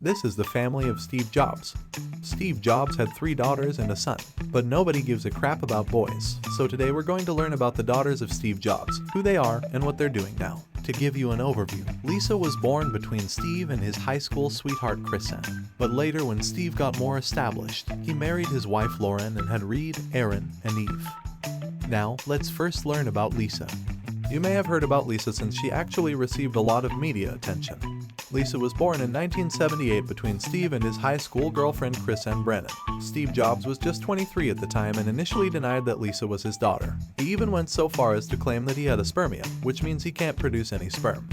This is the family of Steve Jobs. Steve Jobs had 3 daughters and a son, but nobody gives a crap about boys. So today we're going to learn about the daughters of Steve Jobs, who they are, and what they're doing now. To give you an overview, Lisa was born between Steve and his high school sweetheart Chrisann. But later, when Steve got more established, he married his wife Laurene and had Reed, Erin, and Eve. Now, let's first learn about Lisa. You may have heard about Lisa since she actually received a lot of media attention. Lisa was born in 1978 between Steve and his high school girlfriend Chrisann Brennan. Steve Jobs was just 23 at the time and initially denied that Lisa was his daughter. He even went so far as to claim that he had a spermia, which means he can't produce any sperm.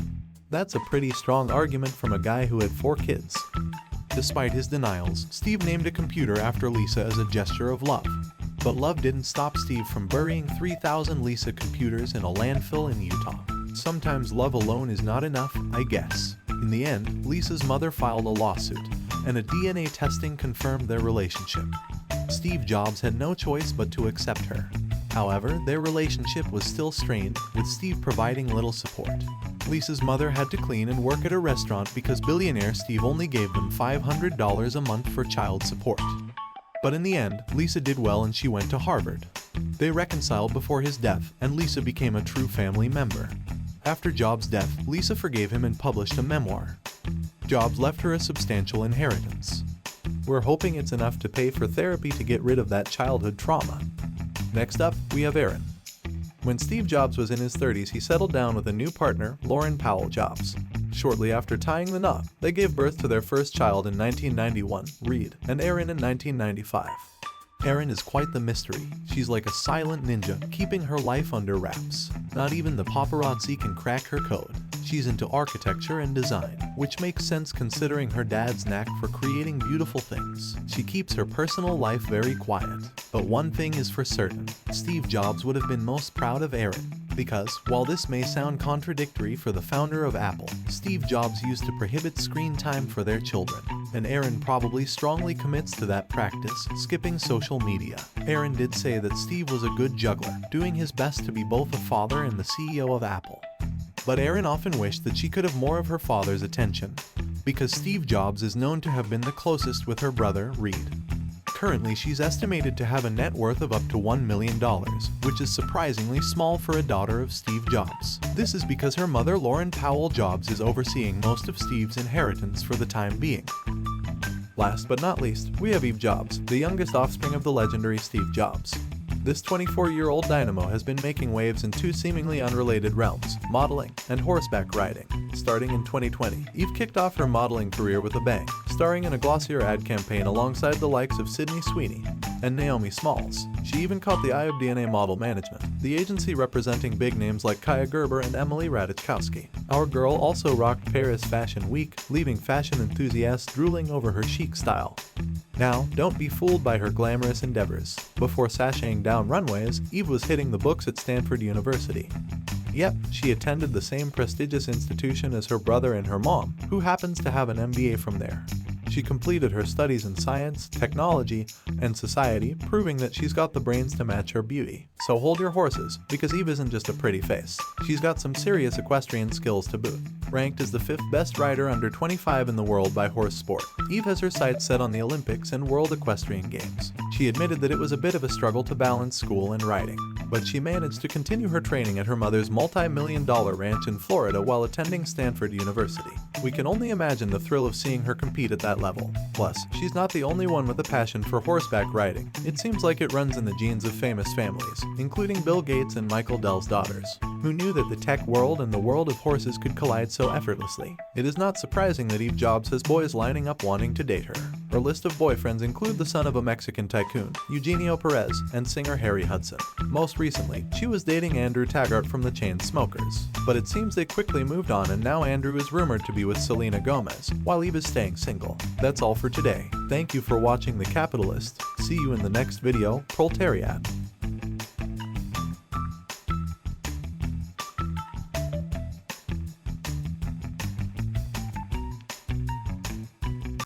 That's a pretty strong argument from a guy who had 4 kids. Despite his denials, Steve named a computer after Lisa as a gesture of love. But love didn't stop Steve from burying 3,000 Lisa computers in a landfill in Utah. Sometimes love alone is not enough, I guess. In the end, Lisa's mother filed a lawsuit, and a DNA testing confirmed their relationship. Steve Jobs had no choice but to accept her. However, their relationship was still strained, with Steve providing little support. Lisa's mother had to clean and work at a restaurant because billionaire Steve only gave them $500 a month for child support. But in the end, Lisa did well and she went to Harvard. They reconciled before his death, and Lisa became a true family member. After Jobs' death, Lisa forgave him and published a memoir. Jobs left her a substantial inheritance. We're hoping it's enough to pay for therapy to get rid of that childhood trauma. Next up, we have Erin. When Steve Jobs was in his 30s, he settled down with a new partner, Laurene Powell Jobs. Shortly after tying the knot, they gave birth to their first child in 1991, Reed, and Erin in 1995. Erin is quite the mystery. She's like a silent ninja, keeping her life under wraps. Not even the paparazzi can crack her code. She's into architecture and design, which makes sense considering her dad's knack for creating beautiful things. She keeps her personal life very quiet. But one thing is for certain, Steve Jobs would have been most proud of Erin. Because, while this may sound contradictory for the founder of Apple, Steve Jobs used to prohibit screen time for their children, and Erin probably strongly commits to that practice, skipping social media. Erin did say that Steve was a good juggler, doing his best to be both a father and the CEO of Apple. But Erin often wished that she could have more of her father's attention, because Steve Jobs is known to have been the closest with her brother, Reed. Currently, she's estimated to have a net worth of up to $1 million, which is surprisingly small for a daughter of Steve Jobs. This is because her mother, Laurene Powell Jobs, is overseeing most of Steve's inheritance for the time being. Last but not least, we have Eve Jobs, the youngest offspring of the legendary Steve Jobs. This 24-year-old dynamo has been making waves in 2 seemingly unrelated realms, modeling and horseback riding. Starting in 2020, Eve kicked off her modeling career with a bang, starring in a glossier ad campaign alongside the likes of Sydney Sweeney and Naomi Smalls. She even caught the eye of DNA Model Management, the agency representing big names like Kaya Gerber and Emily Ratajkowski. Our girl also rocked Paris Fashion Week, leaving fashion enthusiasts drooling over her chic style. Now, don't be fooled by her glamorous endeavors. Before sashaying down runways, Eve was hitting the books at Stanford University. Yep, she attended the same prestigious institution as her brother and her mom, who happens to have an MBA from there. She completed her studies in science, technology, and society, proving that she's got the brains to match her beauty. So hold your horses, because Eve isn't just a pretty face. She's got some serious equestrian skills to boot. Ranked as the 5th best rider under 25 in the world by Horse Sport, Eve has her sights set on the Olympics and World Equestrian Games. She admitted that it was a bit of a struggle to balance school and riding, but she managed to continue her training at her mother's multi-million-dollar ranch in Florida while attending Stanford University. We can only imagine the thrill of seeing her compete at that level. Plus, she's not the only one with a passion for horseback riding. It seems like it runs in the genes of famous families, including Bill Gates and Michael Dell's daughters. Who knew that the tech world and the world of horses could collide so effortlessly? It is not surprising that Eve Jobs has boys lining up wanting to date her. Her list of boyfriends include the son of a Mexican tycoon, Eugenio Perez, and singer Harry Hudson. Most recently, she was dating Andrew Taggart from the Chainsmokers. But it seems they quickly moved on, and now Andrew is rumored to be with Selena Gomez, while Eve is staying single. That's all for today. Thank you for watching The Capitalist. See you in the next video, Proletariat.